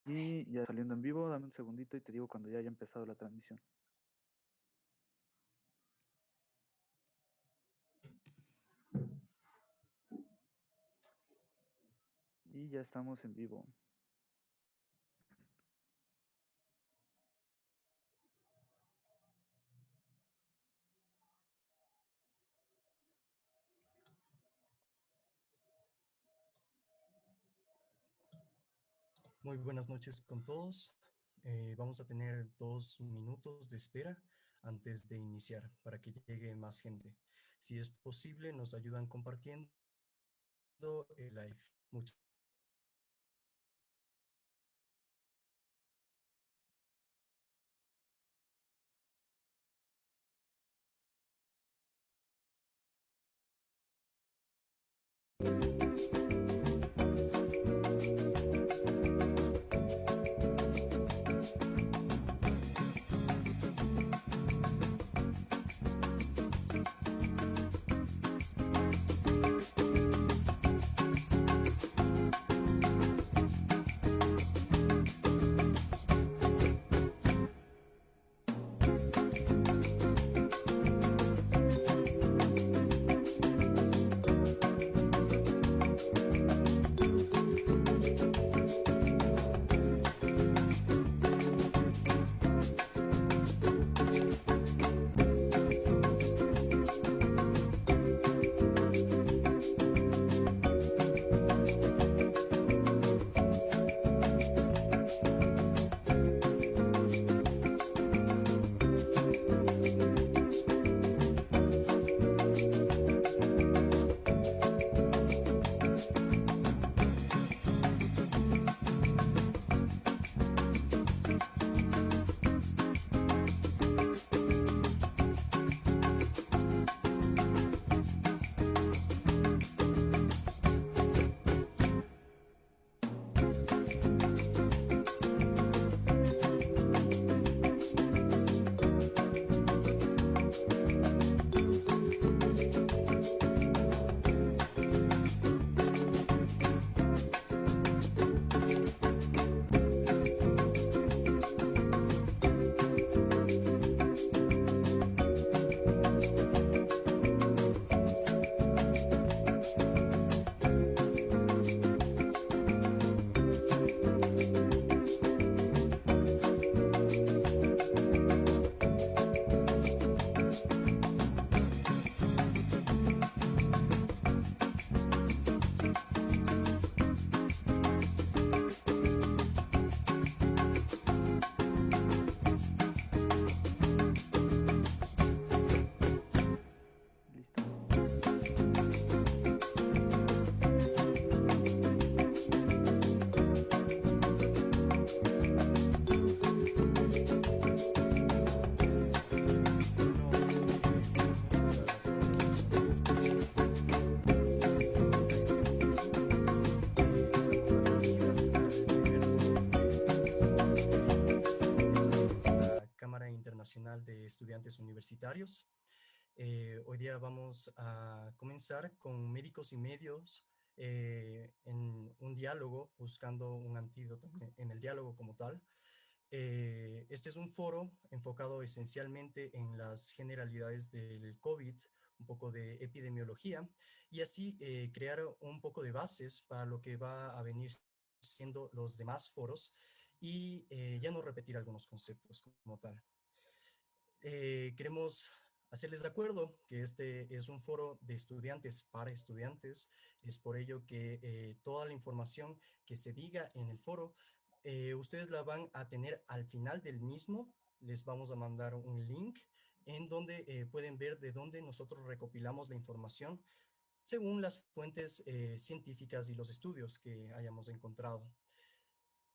Y ya saliendo en vivo, dame un segundito y te digo cuando ya haya empezado la transmisión. Y ya estamos en vivo. Muy buenas noches con todos. Vamos a tener 2 minutos de espera antes de iniciar para que llegue más gente. Si es posible, nos ayudan compartiendo el live. Muchas ¿Listo? bueno, buenas noches a todas las personas que nos están siguiendo en live en Facebook. Les damos la bienvenida al primer foro de participación de estudiantes, la Cámara Internacional de Estudiantes Universitarios. Hoy día vamos a comenzar con médicos y medios en un diálogo, buscando un antídoto en el diálogo como tal. Este es un foro enfocado esencialmente en las generalidades del COVID, un poco de epidemiología, y así crear un poco de bases para lo que va a venir siendo los demás foros y ya no repetir algunos conceptos como tal. Queremos hacerles de acuerdo que este es un foro de estudiantes para estudiantes. Es por ello que toda la información que se diga en el foro, ustedes la van a tener al final del mismo. Les vamos a mandar un link en donde pueden ver de dónde nosotros recopilamos la información según las fuentes científicas y los estudios que hayamos encontrado.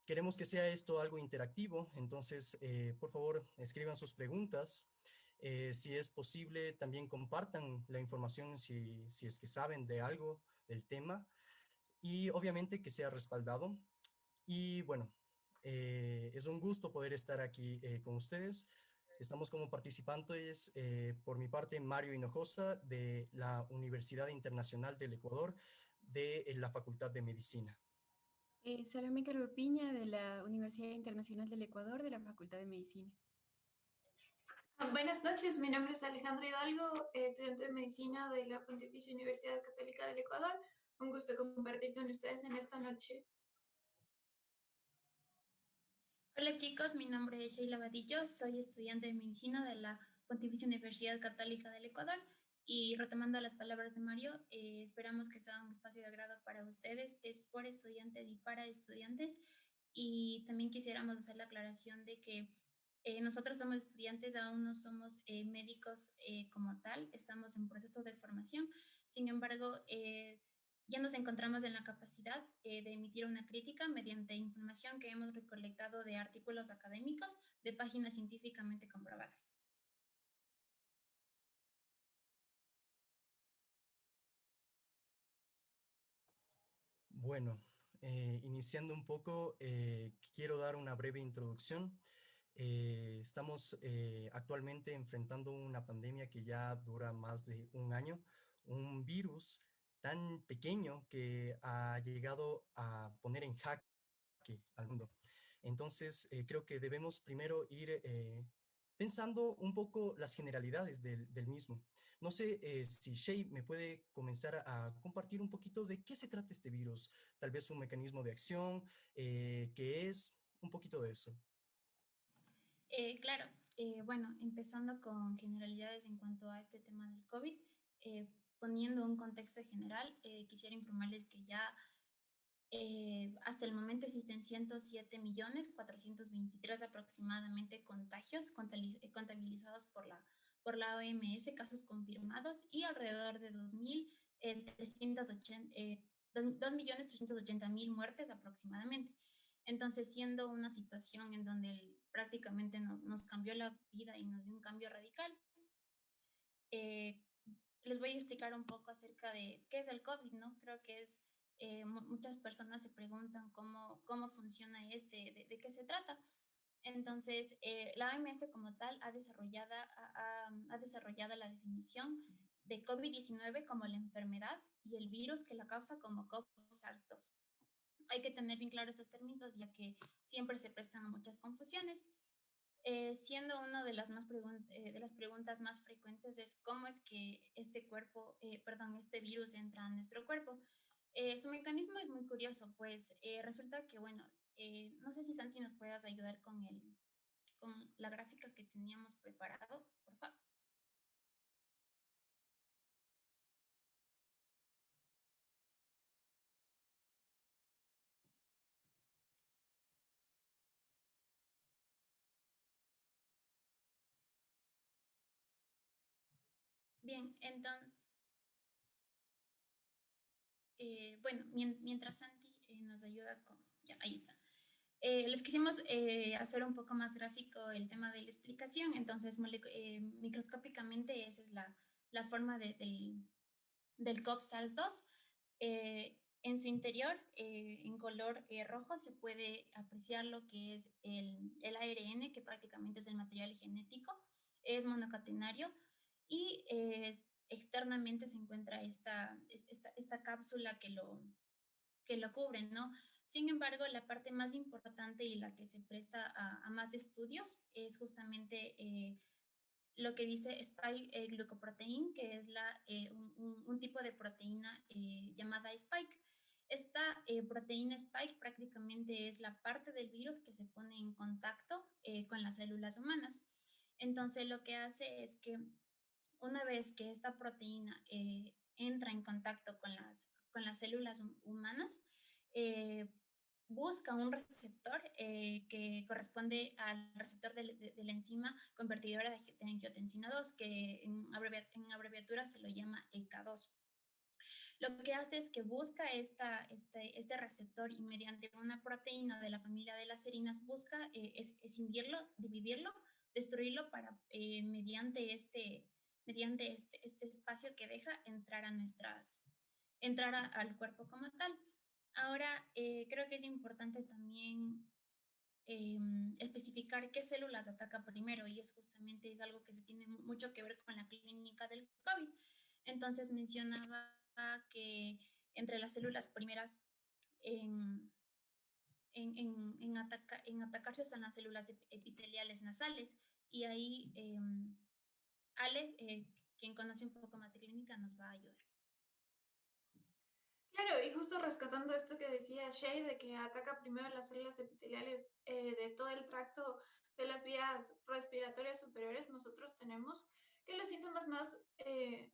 Queremos que sea esto algo interactivo, entonces, por favor, escriban sus preguntas. Si es posible, también compartan la información si es que saben de algo del tema y obviamente que sea respaldado. Y bueno, es un gusto poder estar aquí con ustedes. Estamos como participantes, por mi parte, Mario Hinojosa, de la Universidad Internacional del Ecuador, de la Facultad de Medicina. Salomé Carbopiña de la Universidad Internacional del Ecuador, de la Facultad de Medicina. Buenas noches, mi nombre es Alejandra Hidalgo, estudiante de Medicina de la Pontificia Universidad Católica del Ecuador. Un gusto compartir con ustedes en esta noche. Hola chicos, mi nombre es Sheila Vadillo, soy estudiante de Medicina de la Pontificia Universidad Católica del Ecuador y retomando las palabras de Mario, esperamos que sea un espacio de agrado para ustedes, es por estudiantes y para estudiantes y también quisiéramos hacer la aclaración de que nosotros somos estudiantes, aún no somos médicos como tal, estamos en proceso de formación, sin embargo, ya nos encontramos en la capacidad de emitir una crítica mediante información que hemos recolectado de artículos académicos de páginas científicamente comprobadas. Bueno, iniciando un poco, quiero dar una breve introducción. Estamos actualmente enfrentando una pandemia que ya dura más de un año, un virus tan pequeño que ha llegado a poner en jaque al mundo. Entonces, creo que debemos primero ir pensando un poco las generalidades del mismo. No sé si Shay me puede comenzar a compartir un poquito de qué se trata este virus, tal vez un mecanismo de acción, qué es, un poquito de eso. Claro, bueno, empezando con generalidades en cuanto a este tema del COVID, poniendo un contexto general, quisiera informarles que ya hasta el momento existen 107.423.000 aproximadamente contagios contabilizados por la OMS, casos confirmados, y alrededor de 2.380.000 muertes aproximadamente. Entonces, siendo una situación en donde prácticamente nos cambió la vida y nos dio un cambio radical, eh, les voy a explicar un poco acerca de qué es el COVID, ¿no? Creo que es, muchas personas se preguntan cómo funciona de qué se trata. Entonces, la OMS como tal ha desarrollado la definición de COVID-19 como la enfermedad y el virus que la causa como SARS-2. Hay que tener bien claros estos términos, ya que siempre se prestan a muchas confusiones. Siendo una de de las preguntas más frecuentes es cómo es que este virus entra a nuestro cuerpo. Su mecanismo es muy curioso, pues resulta que, bueno, no sé si Santi nos puedas ayudar con la gráfica que teníamos preparado, por favor. Bien, entonces, bueno, mientras Santi nos ayuda con, ya, ahí está. Les quisimos hacer un poco más gráfico el tema de la explicación, entonces microscópicamente esa es la forma del COP-SARS-2. En su interior, en color rojo, se puede apreciar lo que es el ARN, que prácticamente es el material genético, es monocatenario y externamente se encuentra esta cápsula que lo cubre, ¿no? Sin embargo, la parte más importante y la que se presta a más estudios es justamente lo que dice spike glucoprotein, que es un tipo de proteína llamada spike. Esta proteína spike prácticamente es la parte del virus que se pone en contacto con las células humanas. Entonces, lo que hace es que una vez que esta proteína entra en contacto con las células humanas, eh, busca un receptor que corresponde al receptor de la enzima convertidora de angiotensina 2, que en abreviatura se lo llama EK2. Lo que hace es que busca este receptor y mediante una proteína de la familia de las serinas busca escindirlo, dividirlo, destruirlo para mediante este espacio que deja entrar al cuerpo como tal. Ahora, creo que es importante también especificar qué células ataca primero y es algo que se tiene mucho que ver con la clínica del COVID. Entonces mencionaba que entre las células primeras en atacarse son las células epiteliales nasales. Y ahí Ale, quien conoce un poco más de clínica, nos va a ayudar. Claro, y justo rescatando esto que decía Shay, de que ataca primero las células epiteliales de todo el tracto de las vías respiratorias superiores, nosotros tenemos que los síntomas más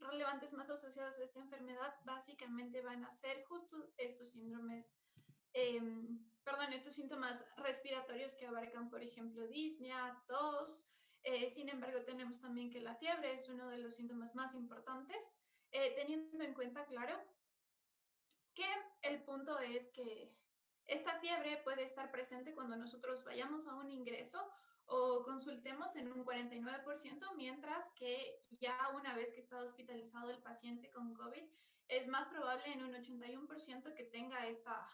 relevantes, más asociados a esta enfermedad, básicamente van a ser justo estos síndromes, estos síntomas respiratorios que abarcan, por ejemplo, disnea, tos. Sin embargo, tenemos también que la fiebre es uno de los síntomas más importantes, teniendo en cuenta, claro, que el punto es que esta fiebre puede estar presente cuando nosotros vayamos a un ingreso o consultemos en un 49%, mientras que ya una vez que está hospitalizado el paciente con COVID, es más probable en un 81% que tenga esta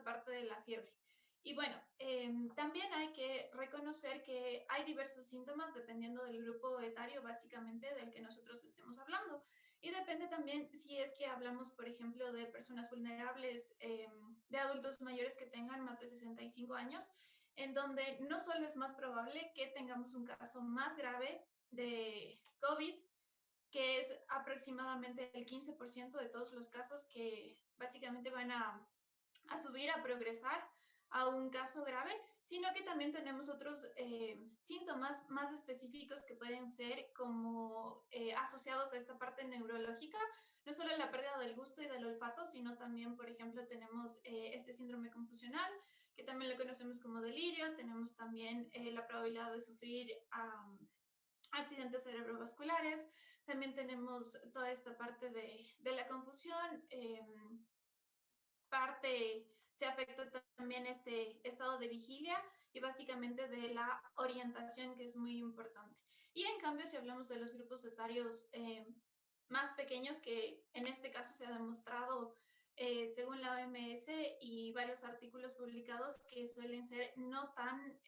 parte de la fiebre. Y bueno, también hay que reconocer que hay diversos síntomas dependiendo del grupo etario, básicamente, del que nosotros estemos hablando. Y depende también si es que hablamos, por ejemplo, de personas vulnerables, de adultos mayores que tengan más de 65 años, en donde no solo es más probable que tengamos un caso más grave de COVID, que es aproximadamente el 15% de todos los casos que básicamente van a subir, a progresar a un caso grave, sino que también tenemos otros síntomas más específicos que pueden ser como asociados a esta parte neurológica, no solo la pérdida del gusto y del olfato, sino también, por ejemplo, tenemos este síndrome confusional, que también lo conocemos como delirio, tenemos también la probabilidad de sufrir accidentes cerebrovasculares, también tenemos toda esta parte de la confusión, se afecta también este estado de vigilia y básicamente de la orientación, que es muy importante. Y en cambio, si hablamos de los grupos etarios más pequeños, que en este caso se ha demostrado, según la OMS y varios artículos publicados, que suelen ser no tan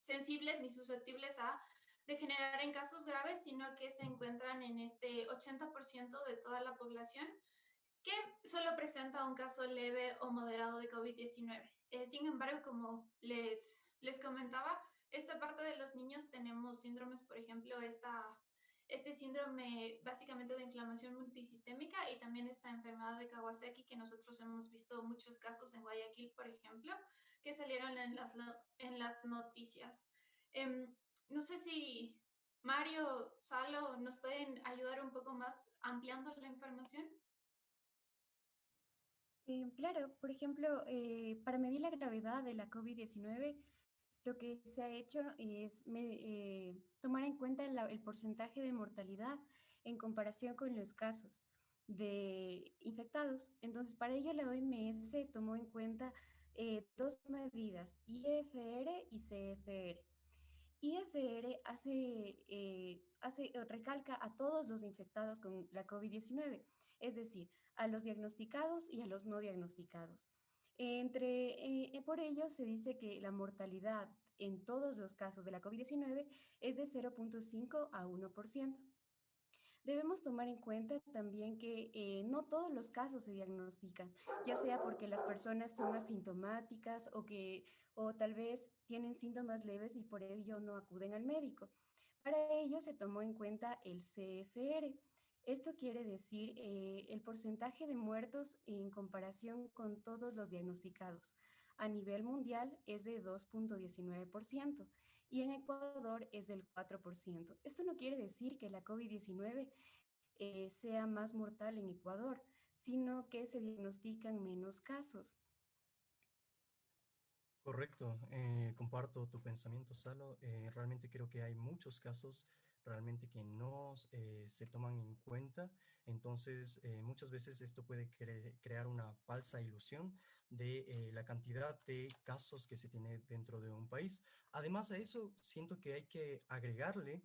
sensibles ni susceptibles a degenerar en casos graves, sino que se encuentran en este 80% de toda la población, que solo presenta un caso leve o moderado de COVID-19. Sin embargo, como les comentaba, esta parte de los niños tenemos síndromes, por ejemplo, este síndrome básicamente de inflamación multisistémica y también esta enfermedad de Kawasaki, que nosotros hemos visto muchos casos en Guayaquil, por ejemplo, que salieron en las noticias. No sé si Mario, Salo, nos pueden ayudar un poco más ampliando la información. Claro, por ejemplo, para medir la gravedad de la COVID-19, lo que se ha hecho es tomar en cuenta el porcentaje de mortalidad en comparación con los casos de infectados. Entonces, para ello la OMS tomó en cuenta dos medidas, IFR y CFR. IFR recalca a todos los infectados con la COVID-19, es decir, a los diagnosticados y a los no diagnosticados. Por ello, se dice que la mortalidad en todos los casos de la COVID-19 es de 0.5 a 1%. Debemos tomar en cuenta también que no todos los casos se diagnostican, ya sea porque las personas son asintomáticas o tal vez tienen síntomas leves y por ello no acuden al médico. Para ello se tomó en cuenta el CFR. Esto quiere decir el porcentaje de muertos en comparación con todos los diagnosticados. A nivel mundial es de 2.19% y en Ecuador es del 4%. Esto no quiere decir que la COVID-19 sea más mortal en Ecuador, sino que se diagnostican menos casos. Correcto, comparto tu pensamiento, Salo. Realmente creo que hay muchos casos realmente que no se toman en cuenta. Entonces, muchas veces esto puede crear una falsa ilusión de la cantidad de casos que se tiene dentro de un país. Además de eso, siento que hay que agregarle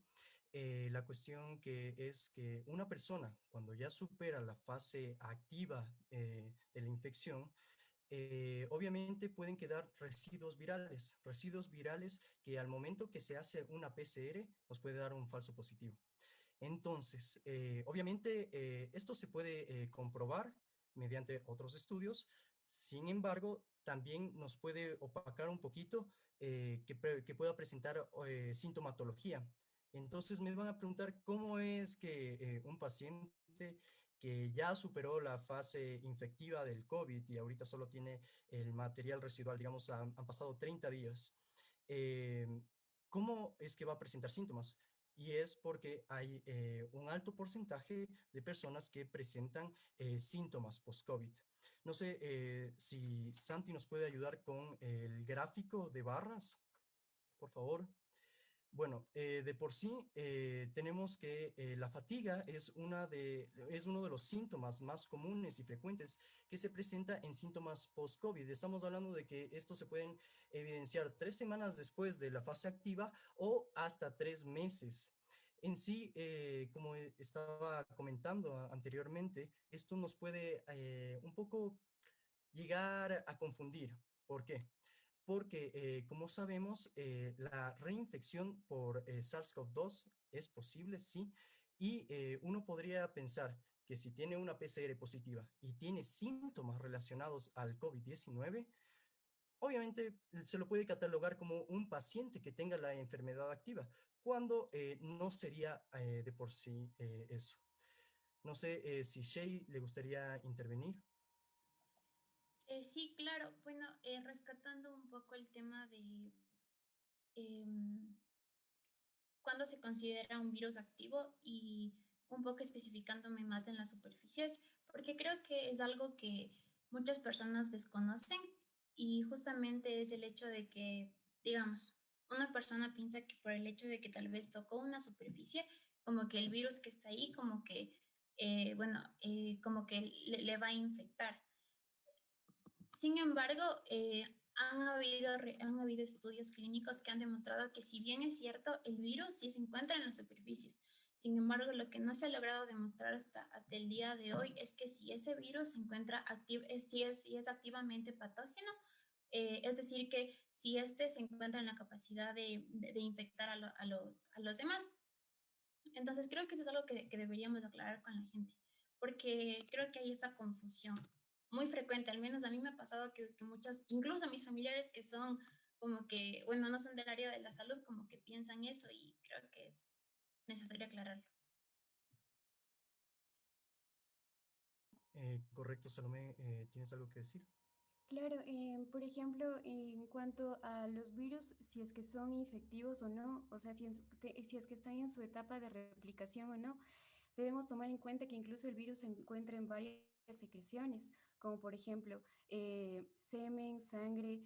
la cuestión que es que una persona, cuando ya supera la fase activa de la infección, obviamente pueden quedar residuos virales que al momento que se hace una PCR nos puede dar un falso positivo. Entonces, obviamente esto se puede comprobar mediante otros estudios. Sin embargo, también nos puede opacar un poquito que pueda presentar sintomatología. Entonces me van a preguntar cómo es que un paciente que ya superó la fase infectiva del COVID y ahorita solo tiene el material residual, digamos, han pasado 30 días, eh, ¿cómo es que va a presentar síntomas? Y es porque hay un alto porcentaje de personas que presentan síntomas post-COVID. No sé si Santi nos puede ayudar con el gráfico de barras, por favor. Bueno, de por sí tenemos que la fatiga es uno de los síntomas más comunes y frecuentes que se presenta en síntomas post-COVID. Estamos hablando de que estos se pueden evidenciar 3 semanas después de la fase activa o hasta 3 meses. En sí, como estaba comentando anteriormente, esto nos puede un poco llegar a confundir. ¿Por qué? Porque, como sabemos, la reinfección por SARS-CoV-2 es posible, sí, y uno podría pensar que si tiene una PCR positiva y tiene síntomas relacionados al COVID-19, obviamente se lo puede catalogar como un paciente que tenga la enfermedad activa, cuando no sería de por sí eso. No sé si Shay le gustaría intervenir. Sí, claro. Bueno, rescatando un poco el tema de cuándo se considera un virus activo y un poco especificándome más en las superficies, porque creo que es algo que muchas personas desconocen y justamente es el hecho de que, digamos, una persona piensa que por el hecho de que tal vez tocó una superficie, como que el virus que está ahí, como que, como que le va a infectar. Sin embargo, han habido estudios clínicos que han demostrado que si bien es cierto, el virus sí se encuentra en las superficies. Sin embargo, lo que no se ha logrado demostrar hasta el día de hoy es que si ese virus se encuentra activo, si es activamente patógeno, es decir, que si este se encuentra en la capacidad de infectar a los demás. Entonces, creo que eso es algo que deberíamos aclarar con la gente, porque creo que hay esa confusión muy frecuente, al menos a mí me ha pasado que muchas, incluso mis familiares que son como que, bueno, no son del área de la salud, como que piensan eso y creo que es necesario aclararlo. Correcto, Salomé, ¿tienes algo que decir? Claro, por ejemplo, en cuanto a los virus, si es que son infectivos o no, o sea, si es que están en su etapa de replicación o no, debemos tomar en cuenta que incluso el virus se encuentra en varias secreciones, como por ejemplo semen, sangre,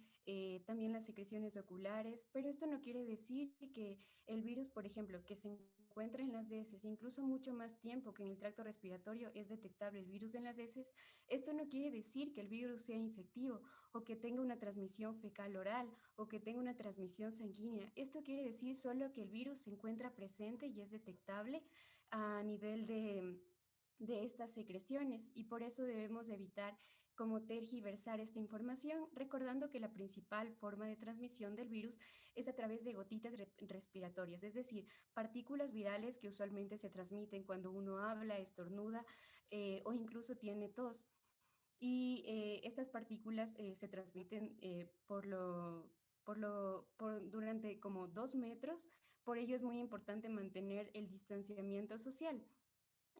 también las secreciones oculares, pero esto no quiere decir que el virus, por ejemplo, que se encuentra en las heces, incluso mucho más tiempo que en el tracto respiratorio es detectable el virus en las heces, esto no quiere decir que el virus sea infectivo o que tenga una transmisión fecal oral o que tenga una transmisión sanguínea. Esto quiere decir solo que el virus se encuentra presente y es detectable a nivel de estas secreciones y por eso debemos evitar como tergiversar esta información, recordando que la principal forma de transmisión del virus es a través de gotitas respiratorias, es decir, partículas virales que usualmente se transmiten cuando uno habla, estornuda o incluso tiene tos. Y estas partículas se transmiten durante como 2 metros, por ello es muy importante mantener el distanciamiento social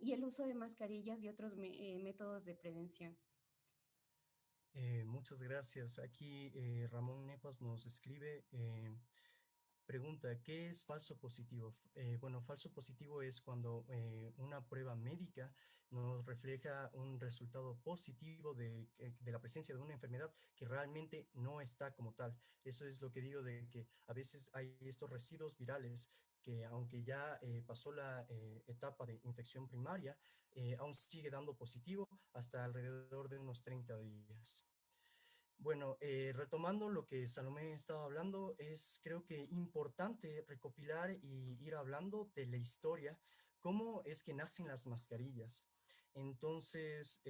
y el uso de mascarillas y otros métodos de prevención. Muchas gracias. Aquí Ramón Nepas nos escribe, pregunta, ¿qué es falso positivo? Bueno, falso positivo es cuando una prueba médica nos refleja un resultado positivo de la presencia de una enfermedad que realmente no está como tal. Eso es lo que digo de que a veces hay estos residuos virales que aunque ya pasó la etapa de infección primaria, aún sigue dando positivo hasta alrededor de unos 30 días. Bueno, retomando lo que Salomé estaba hablando, es creo que importante recopilar y ir hablando de la historia, cómo es que nacen las mascarillas. Entonces,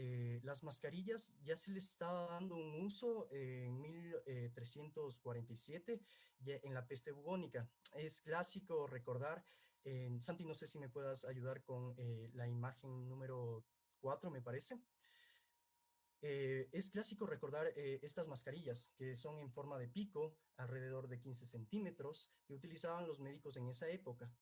las mascarillas ya se les estaba dando un uso en 1347, ya en la peste bubónica. Es clásico recordar, Santi, no sé si me puedas ayudar con la imagen número 4, me parece. Es clásico recordar estas mascarillas que son en forma de pico, alrededor de 15 centímetros, que utilizaban los médicos en esa época.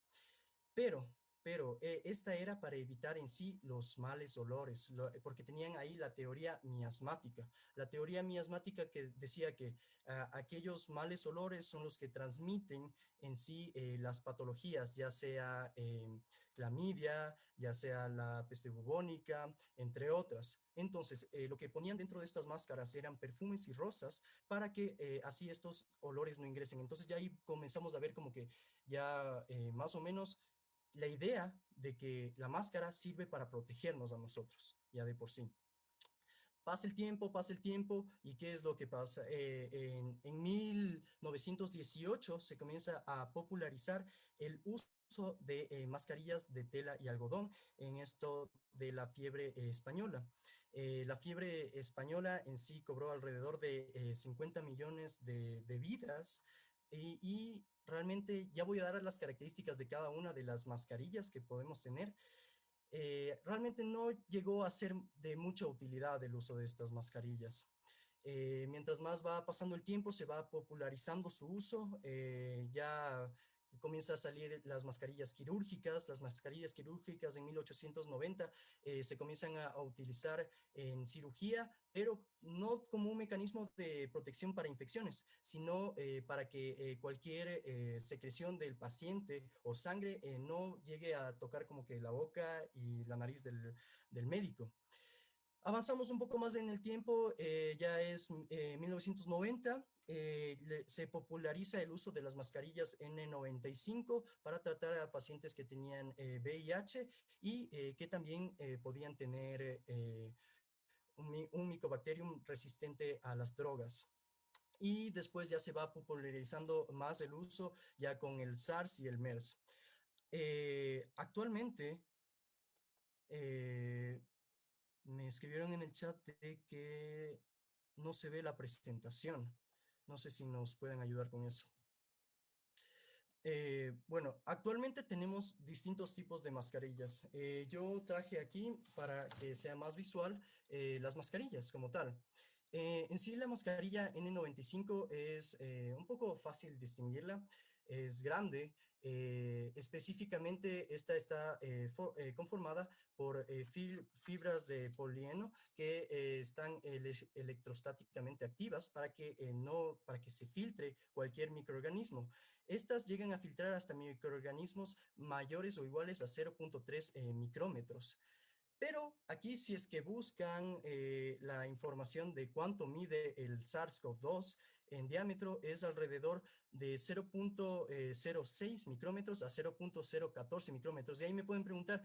Pero, pero esta era para evitar en sí los males olores, porque tenían ahí la teoría miasmática. La teoría miasmática que decía que aquellos males olores son los que transmiten en sí las patologías, ya sea clamidia, ya sea la peste bubónica, entre otras. Entonces, lo que ponían dentro de estas máscaras eran perfumes y rosas para que así estos olores no ingresen. Entonces ya ahí comenzamos a ver como que ya más o menos la idea de que la máscara sirve para protegernos a nosotros, ya de por sí. Pasa el tiempo, ¿y qué es lo que pasa? En 1918 se comienza a popularizar el uso de mascarillas de tela y algodón en esto de la fiebre española. La fiebre española en sí cobró alrededor de 50 millones de vidas y realmente ya voy a dar las características de cada una de las mascarillas que podemos tener. Realmente no llegó a ser de mucha utilidad el uso de estas mascarillas. Mientras más va pasando el tiempo, se va popularizando su uso, ya comienza a salir las mascarillas quirúrgicas en 1890 se comienzan a utilizar en cirugía, pero no como un mecanismo de protección para infecciones, sino para que cualquier secreción del paciente o sangre no llegue a tocar como que la boca y la nariz del médico. Avanzamos un poco más en el tiempo, ya es 1990, se populariza el uso de las mascarillas N95 para tratar a pacientes que tenían VIH y que también podían tener un Mycobacterium resistente a las drogas. Y después ya se va popularizando más el uso ya con el SARS y el MERS. Actualmente, me escribieron en el chat de que no se ve la presentación. No sé si nos pueden ayudar con eso. Bueno, actualmente tenemos distintos tipos de mascarillas. Yo traje aquí, para que sea más visual, las mascarillas como tal. En sí, la mascarilla N95 es un poco fácil distinguirla. Es grande. Específicamente, esta está conformada por fibras de polieno que están electrostáticamente activas para que se filtre cualquier microorganismo. Estas llegan a filtrar hasta microorganismos mayores o iguales a 0.3 micrómetros. Pero aquí, si es que buscan la información de cuánto mide el SARS-CoV-2 en diámetro, es alrededor de 0.06 micrómetros a 0.014 micrómetros. Y ahí me pueden preguntar,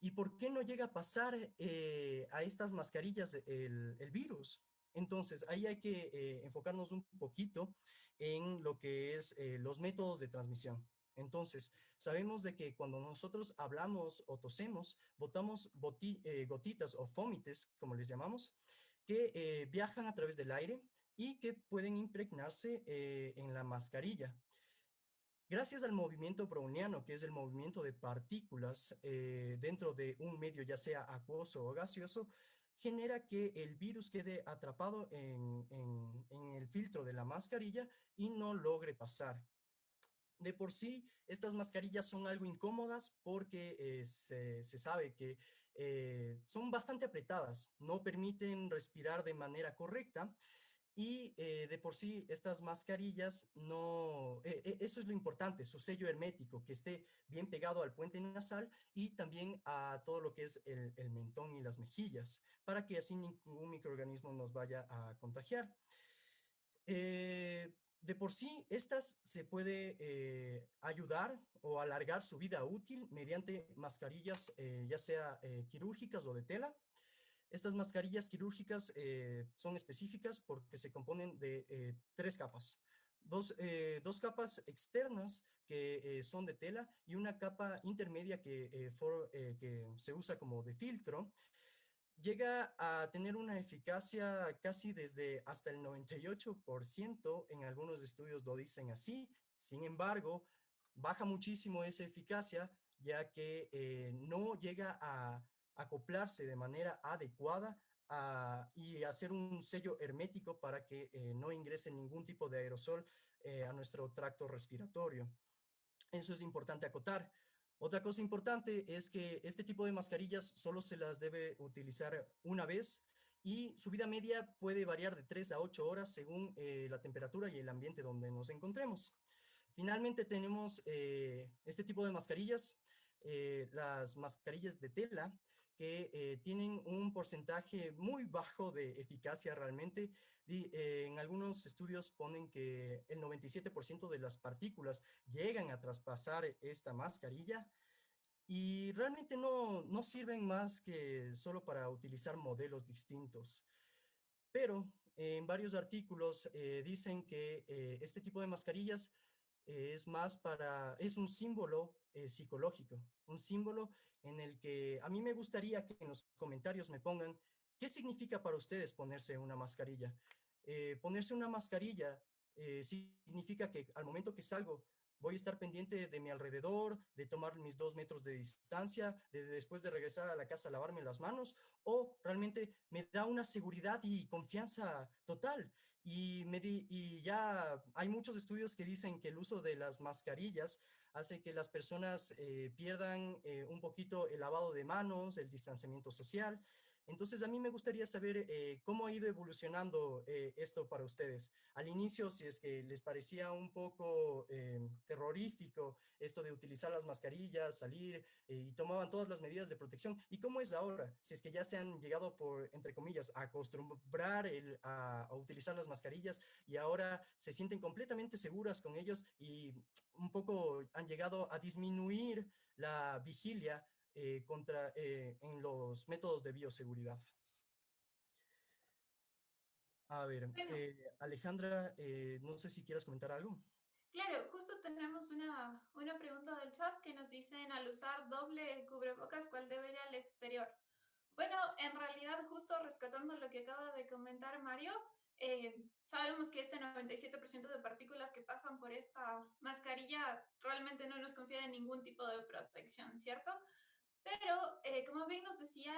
¿y por qué no llega a pasar a estas mascarillas el virus? Entonces, ahí hay que enfocarnos un poquito en lo que es los métodos de transmisión. Entonces, sabemos de que cuando nosotros hablamos o tosemos, botamos gotitas o fómites, como les llamamos, que viajan a través del aire y que pueden impregnarse en la mascarilla. Gracias al movimiento browniano, que es el movimiento de partículas dentro de un medio, ya sea acuoso o gaseoso, genera que el virus quede atrapado en el filtro de la mascarilla y no logre pasar. De por sí, estas mascarillas son algo incómodas porque se sabe que son bastante apretadas, no permiten respirar de manera correcta. Y de por sí, estas mascarillas no, eso es lo importante, su sello hermético, que esté bien pegado al puente nasal y también a todo lo que es el mentón y las mejillas, para que así ningún microorganismo nos vaya a contagiar. De por sí, estas se puede ayudar o alargar su vida útil mediante mascarillas, ya sea quirúrgicas o de tela. Estas mascarillas quirúrgicas son específicas porque se componen de tres capas. Dos capas externas que son de tela y una capa intermedia que se usa como de filtro. Llega a tener una eficacia casi desde hasta el 98%, en algunos estudios lo dicen así. Sin embargo, baja muchísimo esa eficacia ya que no llega a acoplarse de manera adecuada y hacer un sello hermético para que no ingrese ningún tipo de aerosol a nuestro tracto respiratorio. Eso es importante acotar. Otra cosa importante es que este tipo de mascarillas solo se las debe utilizar una vez y su vida media puede variar de 3 a 8 horas según la temperatura y el ambiente donde nos encontremos. Finalmente tenemos este tipo de mascarillas, las mascarillas de tela, que tienen un porcentaje muy bajo de eficacia realmente. En algunos estudios ponen que el 97% de las partículas llegan a traspasar esta mascarilla y realmente no sirven más que solo para utilizar modelos distintos. Pero en varios artículos dicen que este tipo de mascarillas es un símbolo psicológico, un símbolo en el que a mí me gustaría que en los comentarios me pongan qué significa para ustedes ponerse una mascarilla. Ponerse una mascarilla significa que al momento que salgo voy a estar pendiente de mi alrededor, de tomar mis 2 metros de distancia, de después de regresar a la casa lavarme las manos, o realmente me da una seguridad y confianza total. Y ya hay muchos estudios que dicen que el uso de las mascarillas hace que las personas pierdan un poquito el lavado de manos, el distanciamiento social. Entonces, a mí me gustaría saber cómo ha ido evolucionando esto para ustedes. Al inicio, si es que les parecía un poco terrorífico esto de utilizar las mascarillas, salir y tomaban todas las medidas de protección. ¿Y cómo es ahora? Si es que ya se han llegado por, entre comillas, a acostumbrar a utilizar las mascarillas y ahora se sienten completamente seguras con ellos y un poco han llegado a disminuir la vigilia en los métodos de bioseguridad. A ver, Bueno, Alejandra, no sé si quieras comentar algo. claro, justo tenemos una pregunta del chat que nos dicen al usar doble cubrebocas, ¿cuál debe ir al exterior? Bueno, en realidad, justo rescatando lo que acaba de comentar Mario, sabemos que este 97% de partículas que pasan por esta mascarilla realmente no nos confiere ningún tipo de protección, ¿cierto? Pero, como bien nos decía,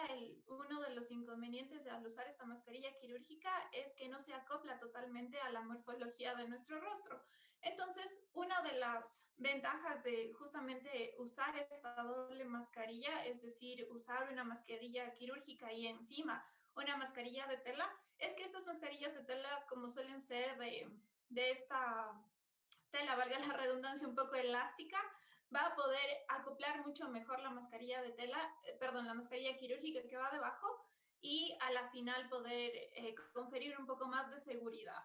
uno de los inconvenientes al usar esta mascarilla quirúrgica es que no se acopla totalmente a la morfología de nuestro rostro. Entonces, una de las ventajas de justamente usar esta doble mascarilla, es decir, usar una mascarilla quirúrgica y encima una mascarilla de tela, es que estas mascarillas de tela, como suelen ser de esta tela, valga la redundancia, un poco elástica, va a poder acoplar mucho mejor la mascarilla de tela, perdón, la mascarilla quirúrgica que va debajo y a la final poder conferir un poco más de seguridad.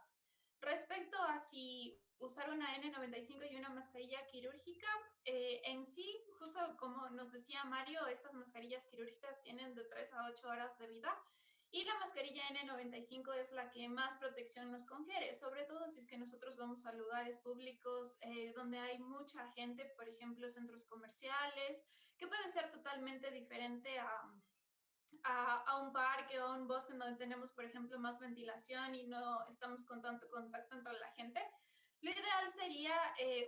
Respecto a si usar una N95 y una mascarilla quirúrgica, en sí, justo como nos decía Mario, estas mascarillas quirúrgicas tienen de 3 a 8 horas de vida y la mascarilla N95 es la que más protección nos confiere, sobre todo si es que nosotros vamos a lugares públicos donde hay mucha gente, por ejemplo, centros comerciales, que puede ser totalmente diferente a un parque o a un bosque en donde tenemos, por ejemplo, más ventilación y no estamos con tanto contacto entre la gente. Lo ideal sería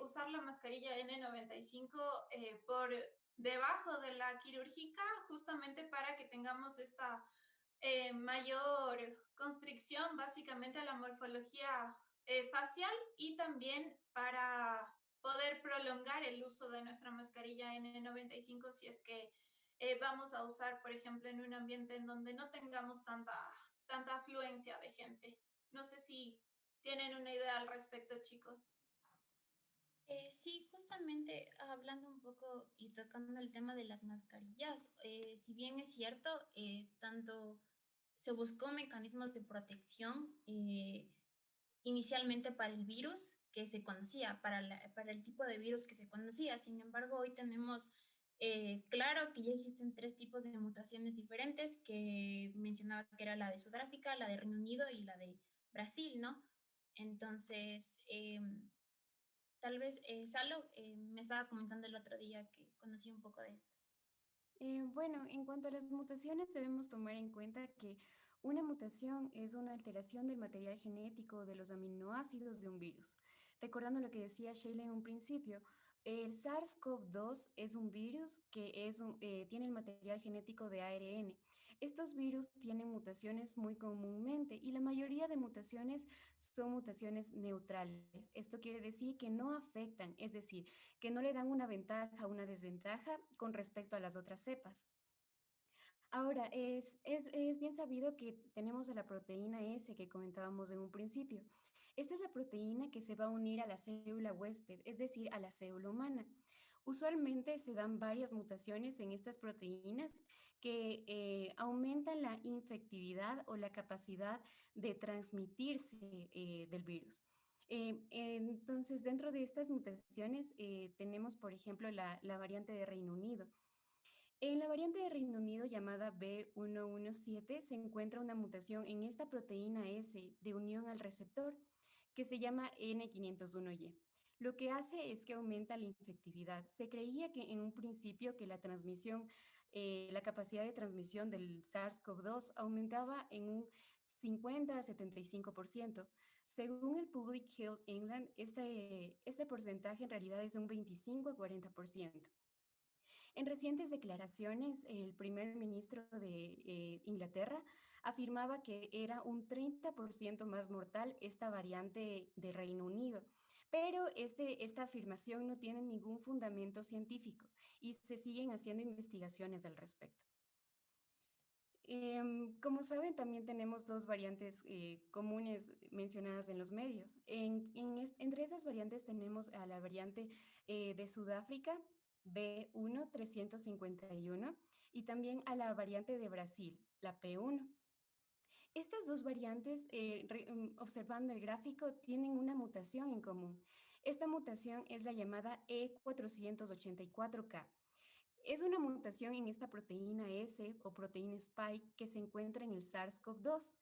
usar la mascarilla N95 por debajo de la quirúrgica, justamente para que tengamos esta mayor constricción básicamente a la morfología facial y también para poder prolongar el uso de nuestra mascarilla N95 si es que vamos a usar, por ejemplo, en un ambiente en donde no tengamos tanta afluencia de gente. No sé si tienen una idea al respecto, chicos. Sí, justamente hablando un poco y tocando el tema de las mascarillas, si bien es cierto, tanto se buscó mecanismos de protección inicialmente para el virus que se conocía, para el tipo de virus que se conocía. Sin embargo, hoy tenemos claro que ya existen 3 tipos de mutaciones diferentes que mencionaba que era la de Sudáfrica, la de Reino Unido y la de Brasil, ¿no? Entonces, tal vez, Salo, me estaba comentando el otro día que conocí un poco de esto. Bueno, en cuanto a las mutaciones, debemos tomar en cuenta que una mutación es una alteración del material genético de los aminoácidos de un virus. Recordando lo que decía Sheila en un principio, el SARS-CoV-2 es un virus que tiene el material genético de ARN. Estos virus tienen mutaciones muy comúnmente y la mayoría de mutaciones son mutaciones neutrales. Esto quiere decir que no afectan, es decir, que no le dan una ventaja o una desventaja con respecto a las otras cepas. Ahora, es bien sabido que tenemos a la proteína S que comentábamos en un principio. Esta es la proteína que se va a unir a la célula huésped, es decir, a la célula humana. Usualmente se dan varias mutaciones en estas proteínas que aumentan la infectividad o la capacidad de transmitirse del virus. Entonces, dentro de estas mutaciones tenemos, por ejemplo, la variante de Reino Unido. En la variante de Reino Unido llamada B117 se encuentra una mutación en esta proteína S de unión al receptor que se llama N501Y. Lo que hace es que aumenta la infectividad. Se creía que en un principio que la transmisión, la capacidad de transmisión del SARS-CoV-2 aumentaba en un 50 a 75%. Según el Public Health England, este porcentaje en realidad es de un 25 a 40%. En recientes declaraciones, el primer ministro de Inglaterra afirmaba que era un 30% más mortal esta variante de Reino Unido, pero esta afirmación no tiene ningún fundamento científico y se siguen haciendo investigaciones al respecto. Como saben, también tenemos dos variantes comunes mencionadas en los medios. Entre esas variantes tenemos a la variante de Sudáfrica, B1-351, y también a la variante de Brasil, la P1. Estas dos variantes, observando el gráfico, tienen una mutación en común. Esta mutación es la llamada E484K. Es una mutación en esta proteína S o proteína Spike que se encuentra en el SARS-CoV-2.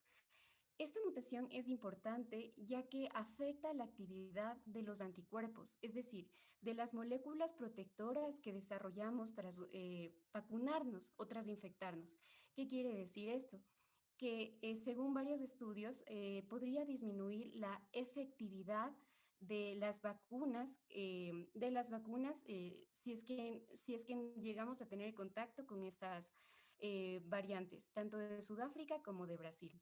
Esta mutación es importante ya que afecta la actividad de los anticuerpos, es decir, de las moléculas protectoras que desarrollamos tras vacunarnos o tras infectarnos. ¿Qué quiere decir esto? Que según varios estudios podría disminuir la efectividad de las vacunas, si es que llegamos a tener contacto con estas variantes, tanto de Sudáfrica como de Brasil.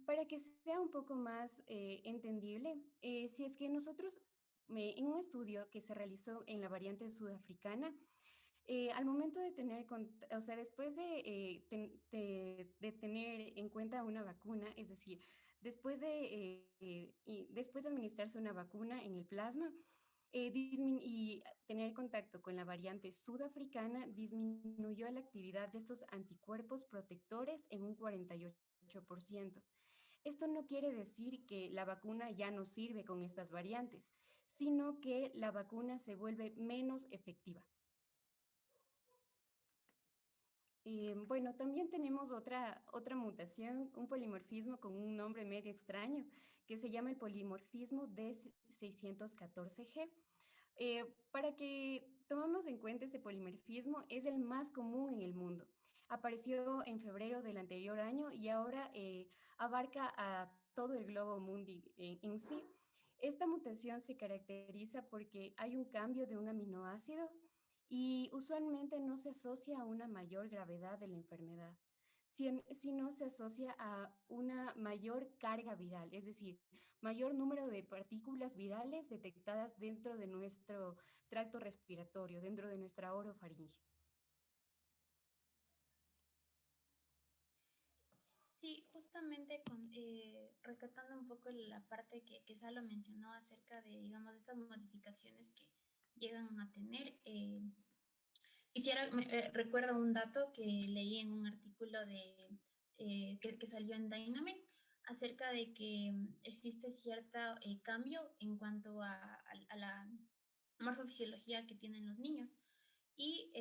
Para que sea un poco más entendible, si es que nosotros, en un estudio que se realizó en la variante sudafricana, al momento de tener, o sea, después de tener en cuenta una vacuna, es decir, después después de administrarse una vacuna en el plasma y tener contacto con la variante sudafricana, disminuyó la actividad de estos anticuerpos protectores en un 48%. Esto no quiere decir que la vacuna ya no sirve con estas variantes, sino que la vacuna se vuelve menos efectiva. Bueno, también tenemos otra mutación, un polimorfismo con un nombre medio extraño, que se llama el polimorfismo D614G. Para que tomemos en cuenta este polimorfismo, es el más común en el mundo. Apareció en febrero del anterior año y ahora abarca a todo el globo mundi en sí. Esta mutación se caracteriza porque hay un cambio de un aminoácido y usualmente no se asocia a una mayor gravedad de la enfermedad, sino se asocia a una mayor carga viral, es decir, mayor número de partículas virales detectadas dentro de nuestro tracto respiratorio, dentro de nuestra orofaringe. Sí, justamente recatando un poco la parte que Salo mencionó acerca de, digamos, estas modificaciones que llegan a tener. Recuerdo un dato que leí en un artículo que salió en Dynamic acerca de que existe cierto cambio en cuanto a la morfofisiología que tienen los niños. Y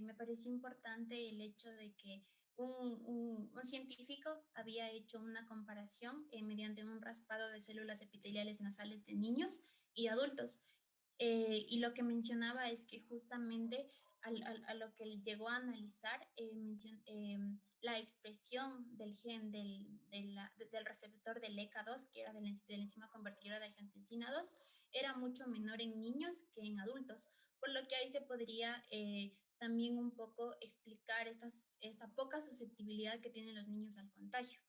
me pareció importante el hecho de que un científico había hecho una comparación mediante un raspado de células epiteliales nasales de niños y adultos. Y lo que mencionaba es que justamente a lo que llegó a analizar la expresión del gen del receptor del ECA2, que era de la enzima convertidora de angiotensina 2, era mucho menor en niños que en adultos, por lo que ahí se podría también un poco explicar esta poca susceptibilidad que tienen los niños al contagio.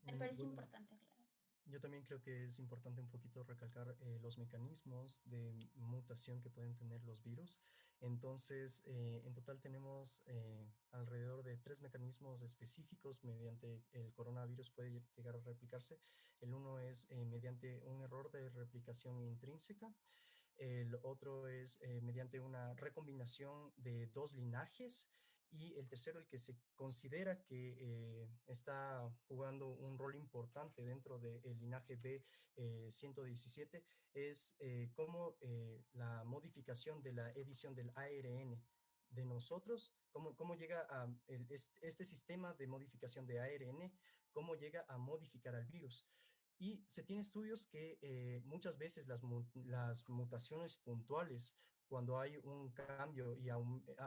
Me parece Bueno, importante aclarar. yo también creo que es importante un poquito recalcar los mecanismos de mutación que pueden tener los virus. Entonces, en total tenemos alrededor de 3 mecanismos específicos mediante el coronavirus puede llegar a replicarse. El uno es mediante un error de replicación intrínseca. El otro es mediante una recombinación de 2 linajes. Y el tercero, el que se considera que está jugando un rol importante dentro del linaje B117, es cómo la modificación de la edición del ARN de nosotros, cómo llega a este sistema de modificación de ARN, cómo llega a modificar al virus. Y se tiene estudios que muchas veces las mutaciones puntuales, cuando hay un cambio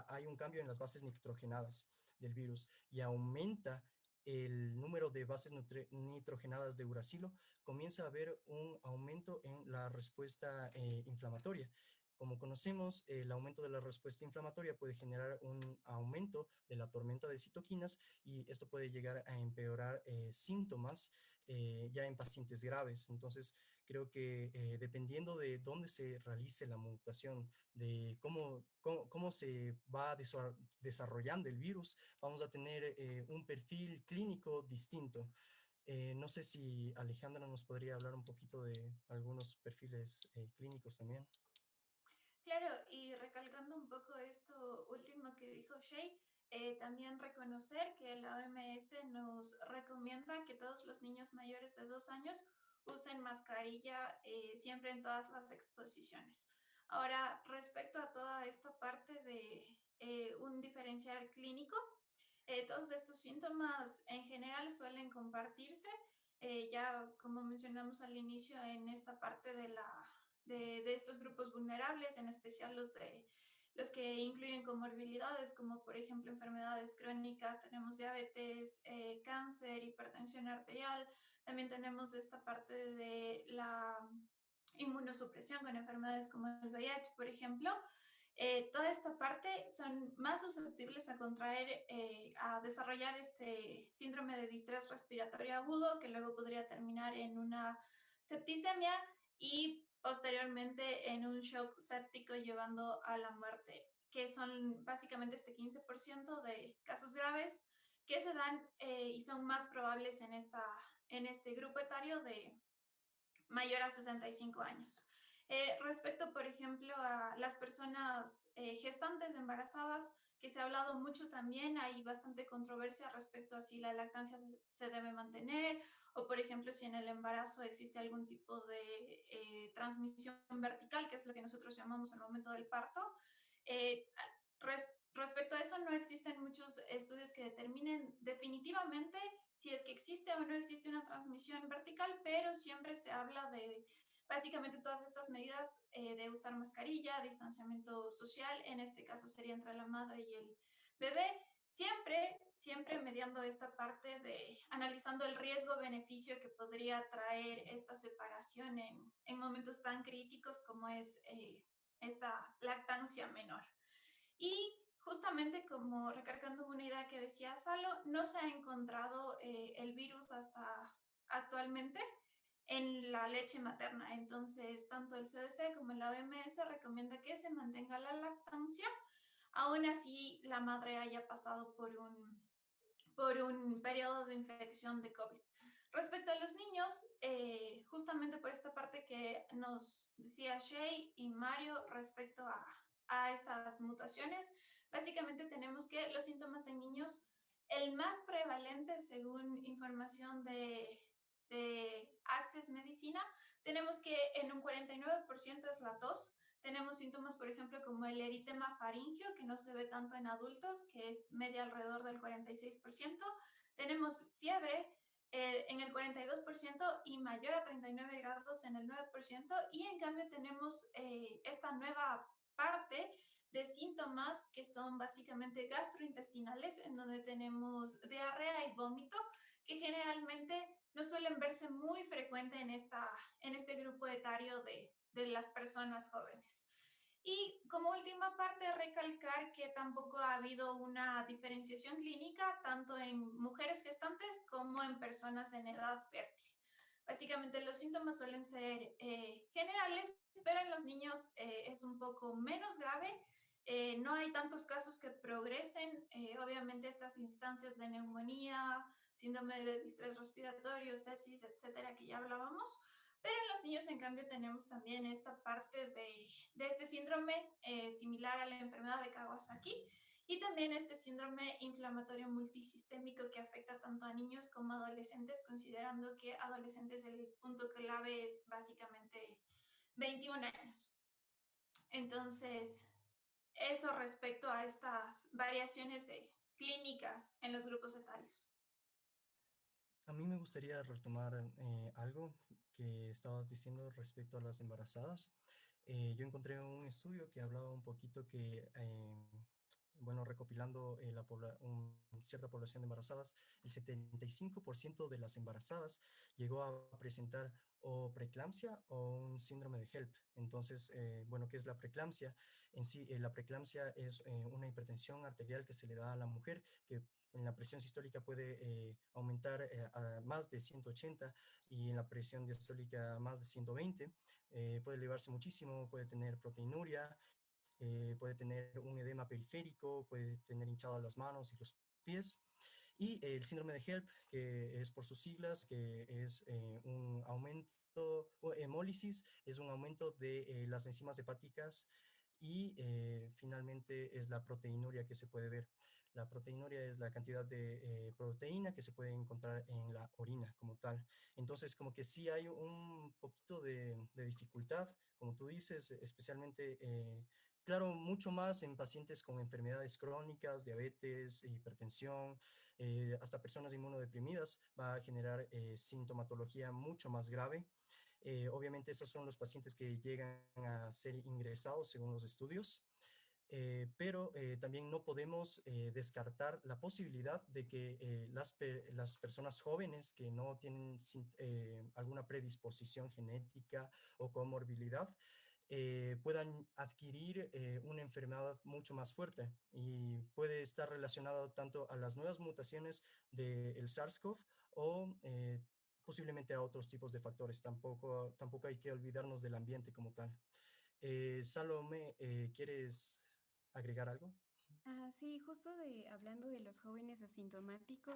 hay un cambio en las bases nitrogenadas del virus y aumenta el número de bases nitrogenadas de uracilo, comienza a haber un aumento en la respuesta inflamatoria. Como conocemos, el aumento de la respuesta inflamatoria puede generar un aumento de la tormenta de citoquinas y esto puede llegar a empeorar síntomas ya en pacientes graves. Entonces, creo que dependiendo de dónde se realice la mutación, de cómo se va desarrollando el virus, vamos a tener un perfil clínico distinto. No sé si Alejandra nos podría hablar un poquito de algunos perfiles clínicos también. Claro, y recalcando un poco esto último que dijo Shay, también reconocer que la OMS nos recomienda que todos los niños mayores de 2 años usen mascarilla siempre en todas las exposiciones. Ahora, respecto a toda esta parte de un diferencial clínico, todos estos síntomas en general suelen compartirse, ya como mencionamos al inicio en esta parte de estos grupos vulnerables, en especial los que incluyen comorbilidades, como por ejemplo enfermedades crónicas, tenemos diabetes, cáncer, hipertensión arterial, también tenemos esta parte de la inmunosupresión con enfermedades como el VIH, por ejemplo. Toda esta parte son más susceptibles a contraer, a desarrollar este síndrome de distrés respiratorio agudo, que luego podría terminar en una septicemia y posteriormente en un shock séptico llevando a la muerte, que son básicamente este 15% de casos graves que se dan y son más probables en este grupo etario de mayor a 65 años. Respecto, por ejemplo, a las personas gestantes embarazadas, que se ha hablado mucho también, hay bastante controversia respecto a si la lactancia se debe mantener o, por ejemplo, si en el embarazo existe algún tipo de transmisión vertical, que es lo que nosotros llamamos el momento del parto. Respecto a eso, no existen muchos estudios que determinen definitivamente si es que existe o no existe una transmisión vertical, pero siempre se habla de básicamente todas estas medidas de usar mascarilla, distanciamiento social, en este caso sería entre la madre y el bebé, siempre mediando esta parte de analizando el riesgo-beneficio que podría traer esta separación en momentos tan críticos como es esta lactancia menor. Y justamente como recargando una idea que decía Salo, no se ha encontrado el virus hasta actualmente en la leche materna. Entonces, tanto el CDC como la OMS recomienda que se mantenga la lactancia, aún así la madre haya pasado por un periodo de infección de COVID. Respecto a los niños, justamente por esta parte que nos decía Shay y Mario respecto a estas mutaciones, básicamente tenemos que los síntomas en niños, el más prevalente según información de Access Medicina, tenemos que en un 49% es la tos. Tenemos síntomas, por ejemplo, como el eritema faríngeo, que no se ve tanto en adultos, que es media alrededor del 46%. Tenemos fiebre en el 42% y mayor a 39 grados en el 9%. Y en cambio tenemos esta nueva parte de síntomas que son básicamente gastrointestinales, en donde tenemos diarrea y vómito, que generalmente no suelen verse muy frecuente en este grupo etario de las personas jóvenes. Y como última parte, recalcar que tampoco ha habido una diferenciación clínica tanto en mujeres gestantes como en personas en edad fértil. Básicamente los síntomas suelen ser generales, pero en los niños es un poco menos grave. No hay tantos casos que progresen. Obviamente estas instancias de neumonía, síndrome de distrés respiratorio, sepsis, etcétera, que ya hablábamos. Pero en los niños, en cambio, tenemos también esta parte de este síndrome similar a la enfermedad de Kawasaki y también este síndrome inflamatorio multisistémico que afecta tanto a niños como a adolescentes, considerando que adolescentes el punto clave es básicamente 21 años. Entonces, eso respecto a estas variaciones clínicas en los grupos etarios. A mí me gustaría retomar algo que estabas diciendo respecto a las embarazadas. Yo encontré un estudio que hablaba un poquito que, bueno, recopilando cierta población de embarazadas, el 75% de las embarazadas llegó a presentar o preeclampsia o un síndrome de HELP. Entonces, bueno, ¿qué es la preeclampsia? En sí, la preeclampsia es una hipertensión arterial que se le da a la mujer que en la presión sistólica puede aumentar a más de 180 y en la presión diastólica a más de 120. Puede elevarse muchísimo, puede tener proteinuria, puede tener un edema periférico, puede tener hinchadas las manos y los pies. Y el síndrome de HELP, que es por sus siglas, que es un aumento, o hemólisis, es un aumento de las enzimas hepáticas y finalmente es la proteinuria que se puede ver. La proteinuria es la cantidad de proteína que se puede encontrar en la orina como tal. Entonces, como que sí hay un poquito de dificultad, como tú dices, especialmente, claro, mucho más en pacientes con enfermedades crónicas, diabetes, hipertensión, hasta personas inmunodeprimidas, va a generar sintomatología mucho más grave. Obviamente, esos son los pacientes que llegan a ser ingresados según los estudios. Pero también no podemos descartar la posibilidad de que las personas jóvenes que no tienen alguna predisposición genética o comorbilidad puedan adquirir una enfermedad mucho más fuerte y puede estar relacionado tanto a las nuevas mutaciones del SARS-CoV o posiblemente a otros tipos de factores. Tampoco hay que olvidarnos del ambiente como tal. Salomé, ¿quieres agregar algo? Sí, justo hablando de los jóvenes asintomáticos,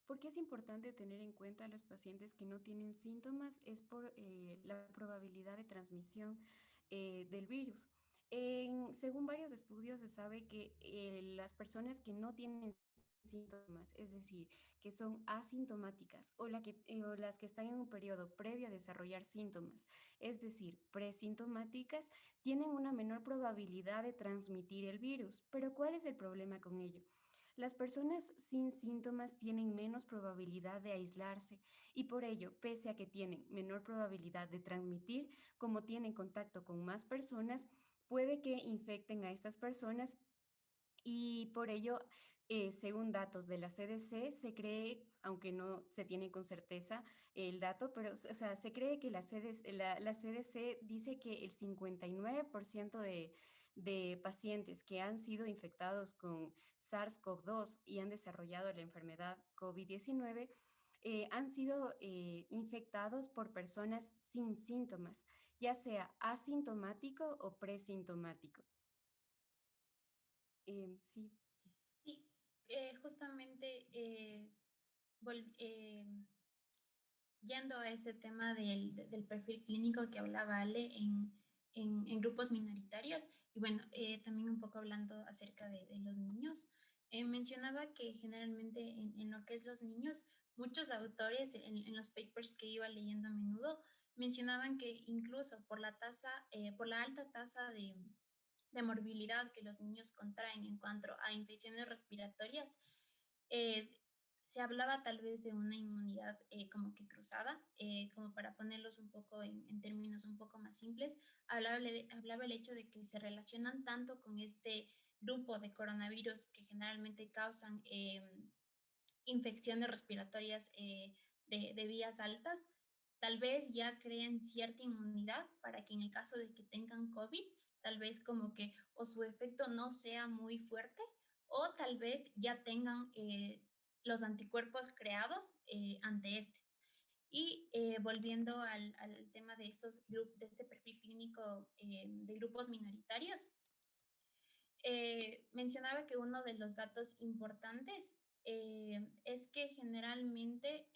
¿por qué es importante tener en cuenta a los pacientes que no tienen síntomas? Es por la probabilidad de transmisión del virus. Según varios estudios, se sabe que las personas que no tienen síntomas, es decir, que son asintomáticas o las que están en un periodo previo a desarrollar síntomas, es decir, presintomáticas, tienen una menor probabilidad de transmitir el virus. Pero ¿cuál es el problema con ello? Las personas sin síntomas tienen menos probabilidad de aislarse y por ello, pese a que tienen menor probabilidad de transmitir, como tienen contacto con más personas, puede que infecten a estas personas y por ello, según datos de la CDC, se cree, aunque no se tiene con certeza el dato, pero o sea, se cree que la CDC dice que el 59% de pacientes que han sido infectados con SARS-CoV-2 y han desarrollado la enfermedad COVID-19 han sido infectados por personas sin síntomas, ya sea asintomático o presintomático. Sí. Sí, justamente yendo a este tema del perfil clínico que hablaba Ale en grupos minoritarios y bueno, también un poco hablando acerca de los niños, mencionaba que generalmente en lo que es los niños, muchos autores en los papers que iba leyendo a menudo mencionaban que incluso por por la alta tasa de morbilidad que los niños contraen en cuanto a infecciones respiratorias, eh, se hablaba tal vez de una inmunidad como que cruzada, como para ponerlos un poco en términos un poco más simples, hablaba el hecho de que se relacionan tanto con este grupo de coronavirus que generalmente causan infecciones respiratorias de vías altas, tal vez ya creen cierta inmunidad para que en el caso de que tengan COVID, tal vez como que o su efecto no sea muy fuerte o tal vez ya tengan los anticuerpos creados ante este. Y volviendo al tema de de este perfil clínico de grupos minoritarios, mencionaba que uno de los datos importantes es que generalmente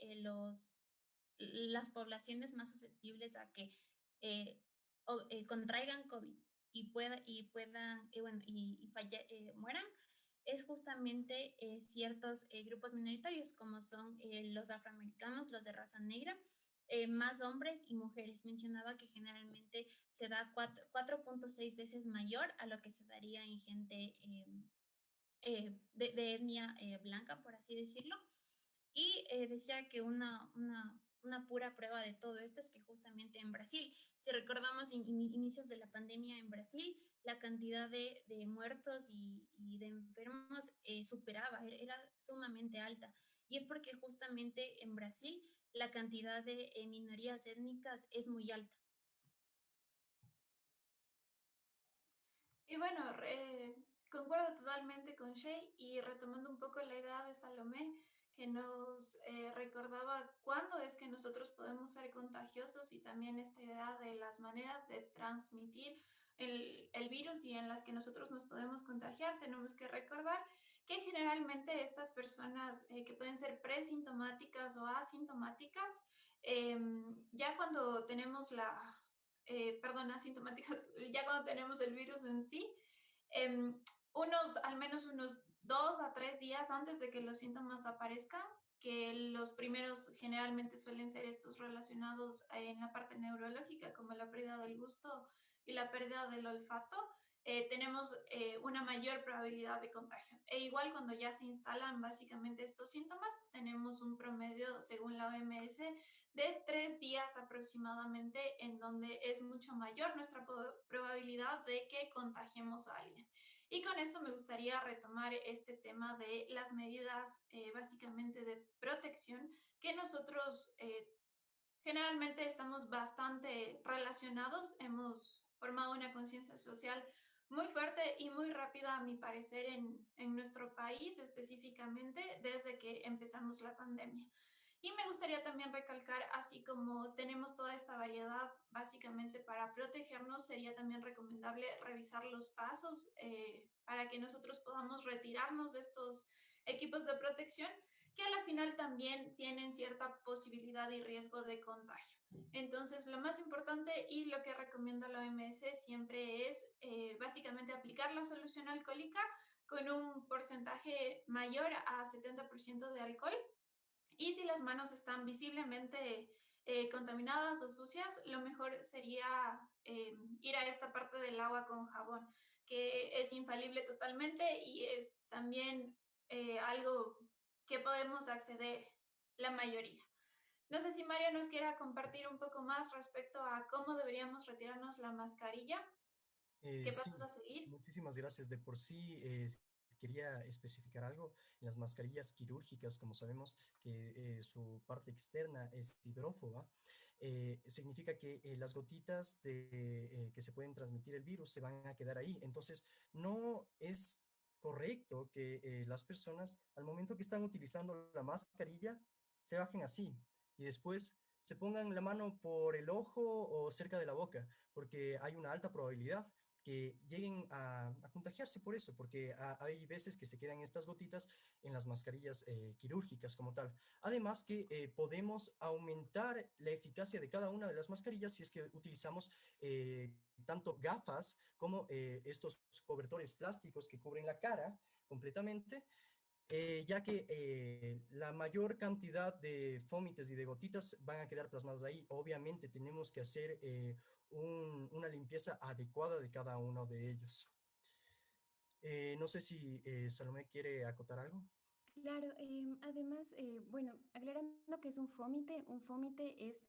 las poblaciones más susceptibles a que contraigan COVID y mueran es justamente ciertos grupos minoritarios como son los afroamericanos, los de raza negra, más hombres y mujeres. Mencionaba que generalmente se da 4.6 veces mayor a lo que se daría en gente de etnia blanca, por así decirlo. Y decía que una pura prueba de todo esto es que justamente en Brasil, si recordamos inicios de la pandemia en Brasil, la cantidad de muertos y de enfermos superaba, era sumamente alta. Y es porque justamente en Brasil la cantidad de minorías étnicas es muy alta. Y bueno, concuerdo totalmente con Shay y retomando un poco la idea de Salomé, que nos recordaba cuándo es que nosotros podemos ser contagiosos y también esta idea de las maneras de transmitir el virus y en las que nosotros nos podemos contagiar, tenemos que recordar que generalmente estas personas que pueden ser presintomáticas o asintomáticas, ya cuando tenemos asintomáticas, ya cuando tenemos el virus en sí, al menos unos 2 a 3 días antes de que los síntomas aparezcan, que los primeros generalmente suelen ser estos relacionados en la parte neurológica, como la pérdida del gusto y la pérdida del olfato, tenemos una mayor probabilidad de contagio. E igual cuando ya se instalan básicamente estos síntomas, tenemos un promedio, según la OMS, de 3 días aproximadamente, en donde es mucho mayor nuestra probabilidad de que contagiemos a alguien. Y con esto me gustaría retomar este tema de las medidas básicamente de protección que nosotros generalmente estamos bastante relacionados, hemos formado una conciencia social muy fuerte y muy rápida, a mi parecer, en nuestro país, específicamente desde que empezamos la pandemia. Y me gustaría también recalcar, así como tenemos toda esta variedad básicamente para protegernos, sería también recomendable revisar los pasos para que nosotros podamos retirarnos de estos equipos de protección que a la final también tienen cierta posibilidad y riesgo de contagio. Entonces, lo más importante y lo que recomienda la OMS siempre es básicamente aplicar la solución alcohólica con un porcentaje mayor a 70% de alcohol. Y si las manos están visiblemente contaminadas o sucias, lo mejor sería ir a esta parte del agua con jabón, que es infalible totalmente y es también algo que podemos acceder la mayoría. No sé si Mario nos quiera compartir un poco más respecto a cómo deberíamos retirarnos la mascarilla. ¿Qué pasos Sí, a seguir? muchísimas gracias. De por sí, quería especificar algo. En las mascarillas quirúrgicas, como sabemos que su parte externa es hidrófoba, significa que las gotitas que se pueden transmitir el virus se van a quedar ahí. Entonces, no es correcto que las personas, al momento que están utilizando la mascarilla, se bajen así y después se pongan la mano por el ojo o cerca de la boca, porque hay una alta probabilidad que lleguen a contagiarse por eso, porque hay veces que se quedan estas gotitas en las mascarillas quirúrgicas como tal. Además que podemos aumentar la eficacia de cada una de las mascarillas si es que utilizamos tanto gafas como estos cobertores plásticos que cubren la cara completamente, ya que la mayor cantidad de fómites y de gotitas van a quedar plasmadas ahí. Obviamente tenemos que hacer una limpieza adecuada de cada uno de ellos. No sé si Salomé quiere acotar algo. Claro, además, bueno, aclarando que es un fómite es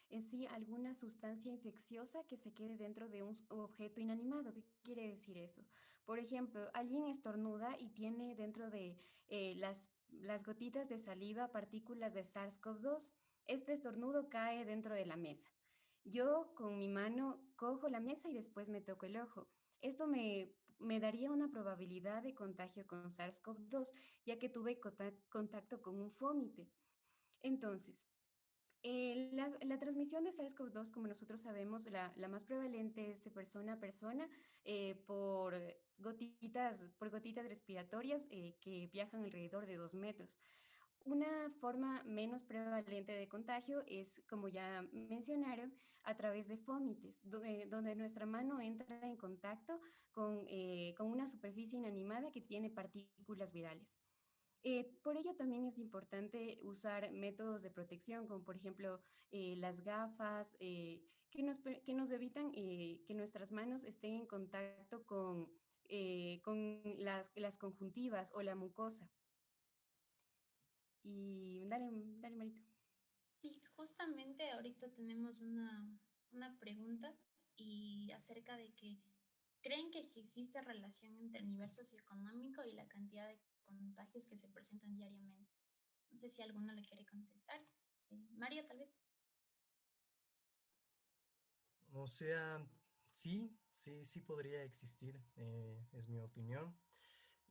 en sí alguna sustancia infecciosa que se quede dentro de un objeto inanimado. ¿Qué quiere decir esto? Por ejemplo, alguien estornuda y tiene dentro de las gotitas de saliva partículas de SARS-CoV-2. Este estornudo cae dentro de la mesa. Yo con mi mano cojo la mesa y después me toco el ojo. Esto me daría una probabilidad de contagio con SARS-CoV-2, ya que tuve contacto con un fómite. Entonces, la transmisión de SARS-CoV-2, como nosotros sabemos, la más prevalente es de persona a persona por gotitas respiratorias que viajan alrededor de 2 metros. Una forma menos prevalente de contagio es, como ya mencionaron, a través de fómites, donde nuestra mano entra en contacto con una superficie inanimada que tiene partículas virales. Por ello también es importante usar métodos de protección, como por ejemplo las gafas, que nos evitan que nuestras manos estén en contacto con las conjuntivas o la mucosa. Y dale, dale, Marito. Sí, justamente ahorita tenemos una pregunta y acerca de que creen que existe relación entre el nivel socioeconómico y la cantidad de contagios que se presentan diariamente. No sé si alguno le quiere contestar. Mario, tal vez. O sea, sí podría existir, es mi opinión,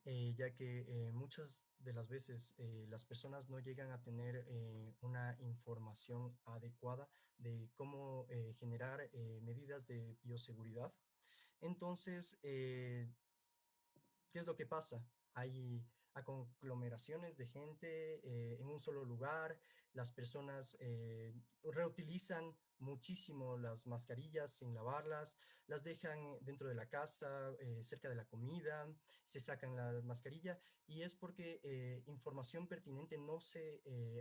ya que muchas de las veces las personas no llegan a tener una información adecuada de cómo generar medidas de bioseguridad. Entonces, ¿qué es lo que pasa? Hay conglomeraciones de gente en un solo lugar, las personas reutilizan muchísimo las mascarillas sin lavarlas, las dejan dentro de la casa, cerca de la comida, se sacan la mascarilla y es porque información pertinente no se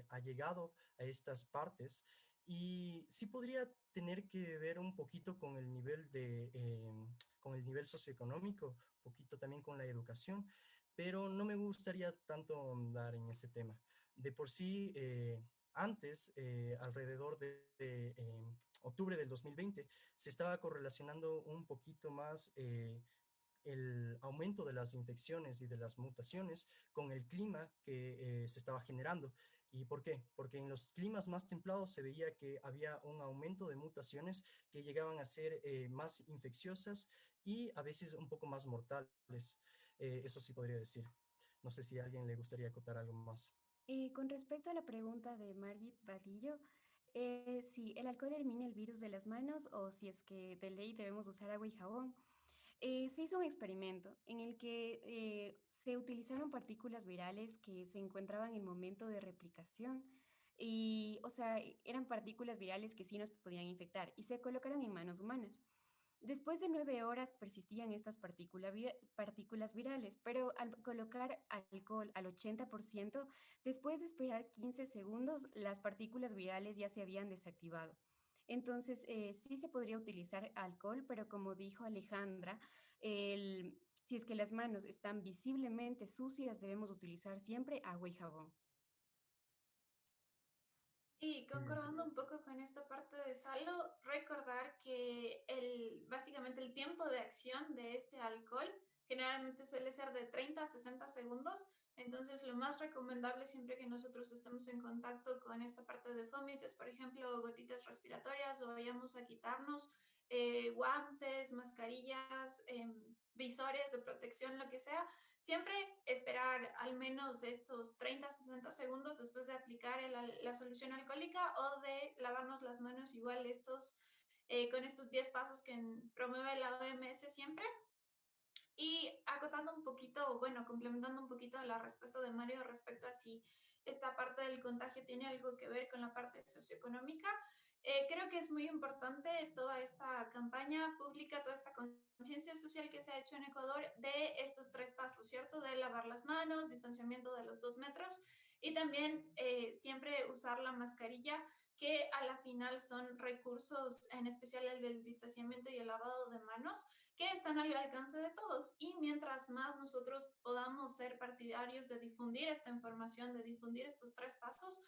ha llegado a estas partes y sí podría tener que ver un poquito con el nivel con el nivel socioeconómico, un poquito también con la educación, pero no me gustaría tanto andar en ese tema. De por sí, antes, alrededor de octubre del 2020, se estaba correlacionando un poquito más el aumento de las infecciones y de las mutaciones con el clima que se estaba generando. ¿Y por qué? Porque en los climas más templados se veía que había un aumento de mutaciones que llegaban a ser más infecciosas y a veces un poco más mortales. Eso sí podría decir. No sé si a alguien le gustaría acotar algo más. Con respecto a la pregunta de Margit Vadillo, si el alcohol elimina el virus de las manos o si es que de ley debemos usar agua y jabón. Se hizo un experimento en el que se utilizaron partículas virales que se encontraban en el momento de replicación y, o sea, eran partículas virales que sí nos podían infectar y se colocaron en manos humanas. Después de 9 horas persistían estas partículas virales, pero al colocar alcohol al 80%, después de esperar 15 segundos, las partículas virales ya se habían desactivado. Entonces, sí se podría utilizar alcohol, pero como dijo Alejandra, si es que las manos están visiblemente sucias, debemos utilizar siempre agua y jabón. Y concordando un poco con esta parte de Salo, recordar que básicamente el tiempo de acción de este alcohol generalmente suele ser de 30 a 60 segundos. Entonces, lo más recomendable siempre que nosotros estemos en contacto con esta parte de fómites, por ejemplo, gotitas respiratorias o vayamos a quitarnos guantes, mascarillas, visores de protección, lo que sea, siempre esperar al menos estos 30, 60 segundos después de aplicar la solución alcohólica o de lavarnos las manos igual con estos 10 pasos que promueve la OMS siempre. Y acotando un poquito, bueno, complementando un poquito la respuesta de Mario respecto a si esta parte del contagio tiene algo que ver con la parte socioeconómica, creo que es muy importante toda esta campaña pública, toda esta conciencia social que se ha hecho en Ecuador de estos 3 pasos, ¿cierto? De lavar las manos, distanciamiento de los 2 metros y también siempre usar la mascarilla, que a la final son recursos, en especial el del distanciamiento y el lavado de manos, que están al alcance de todos. Y mientras más nosotros podamos ser partidarios de difundir esta información, de difundir estos 3 pasos,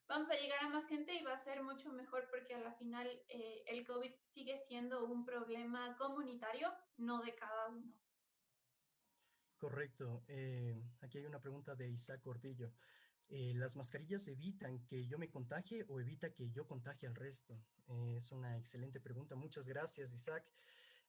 vamos a llegar a más gente y va a ser mucho mejor porque a la final el COVID sigue siendo un problema comunitario, no de cada uno. Correcto. Aquí hay una pregunta de Isaac Gordillo. ¿Las mascarillas evitan que yo me contagie o evita que yo contagie al resto? Es una excelente pregunta. Muchas gracias, Isaac.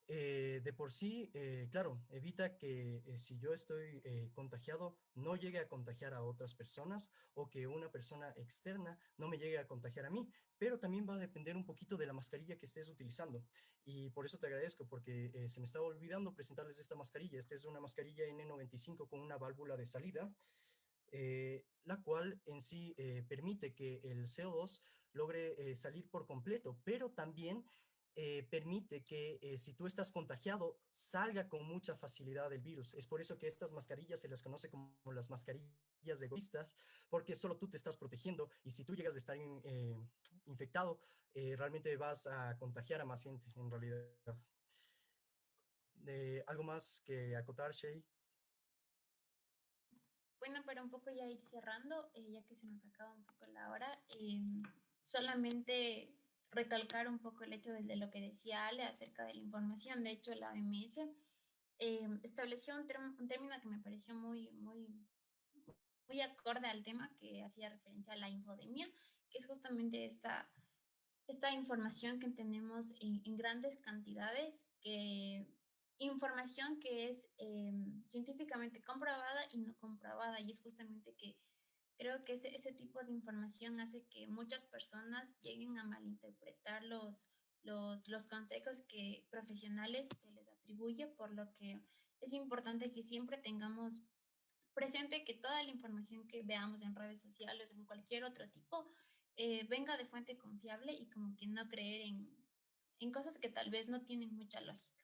De por sí, claro, evita que si yo estoy contagiado, no llegue a contagiar a otras personas o que una persona externa no me llegue a contagiar a mí, pero también va a depender un poquito de la mascarilla que estés utilizando. Y por eso te agradezco, porque se me estaba olvidando presentarles esta mascarilla. Esta es una mascarilla N95 con una válvula de salida, la cual en sí permite que el CO2 logre salir por completo, pero también permite que si tú estás contagiado, salga con mucha facilidad el virus. Es por eso que estas mascarillas se las conoce como las mascarillas egoístas, porque solo tú te estás protegiendo y si tú llegas a estar infectado, realmente vas a contagiar a más gente en realidad. ¿Algo más que acotar, Shay? Bueno, para un poco ya ir cerrando, ya que se nos acaba un poco la hora, solamente recalcar un poco el hecho de lo que decía Ale acerca de la información. De hecho, la OMS estableció un término que me pareció muy acorde al tema, que hacía referencia a la infodemia, que es justamente esta información que tenemos en grandes cantidades, información que es científicamente comprobada y no comprobada, y es justamente que creo que ese tipo de información hace que muchas personas lleguen a malinterpretar los consejos que profesionales se les atribuye, por lo que es importante que siempre tengamos presente que toda la información que veamos en redes sociales o en cualquier otro tipo venga de fuente confiable y como que no creer en cosas que tal vez no tienen mucha lógica.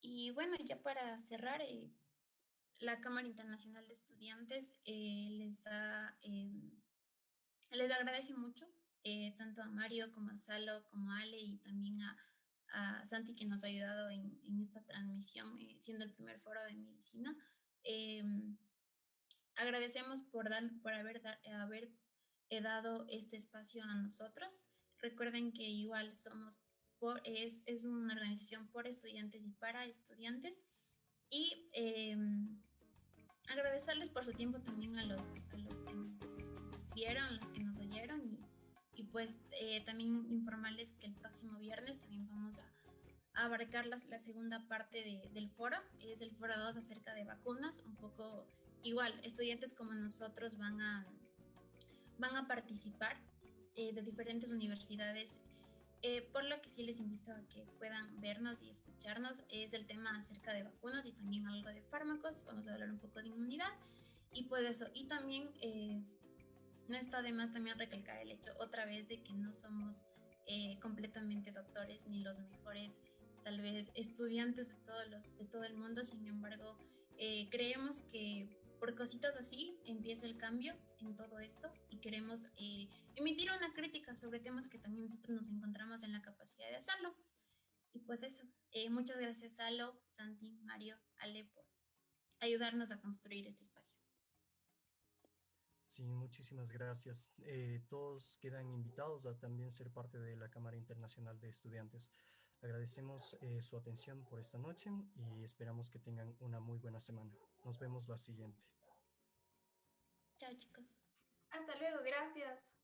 Y bueno, ya para cerrar, la Cámara Internacional de Estudiantes les agradece mucho, tanto a Mario como a Salo, como a Ale y también a Santi que nos ha ayudado en esta transmisión, siendo el primer foro de medicina. Eh, Agradecemos por haber dado este espacio a nosotros. Recuerden que igual es una organización por estudiantes y para estudiantes. Y agradecerles por su tiempo también a los que nos vieron, a los que nos oyeron y pues también informarles que el próximo viernes también vamos a abarcar la segunda parte del foro, es el foro 2 acerca de vacunas, un poco igual, estudiantes como nosotros van a participar de diferentes universidades, por lo que sí les invito a que puedan vernos y escucharnos. Es el tema acerca de vacunas y también algo de fármacos, vamos a hablar un poco de inmunidad y pues eso, y también no está de más también recalcar el hecho otra vez de que no somos completamente doctores ni los mejores tal vez estudiantes de todo el mundo, sin embargo creemos que por cositas así empieza el cambio en todo esto y queremos emitir una crítica sobre temas que también nosotros nos encontramos en la capacidad de hacerlo. Y pues eso, muchas gracias Salo, Santi, Mario, Ale por ayudarnos a construir este espacio. Sí, muchísimas gracias. Todos quedan invitados a también ser parte de la Cámara Internacional de Estudiantes. Agradecemos su atención por esta noche y esperamos que tengan una muy buena semana. Nos vemos la siguiente. Chao chicos. Hasta luego, gracias.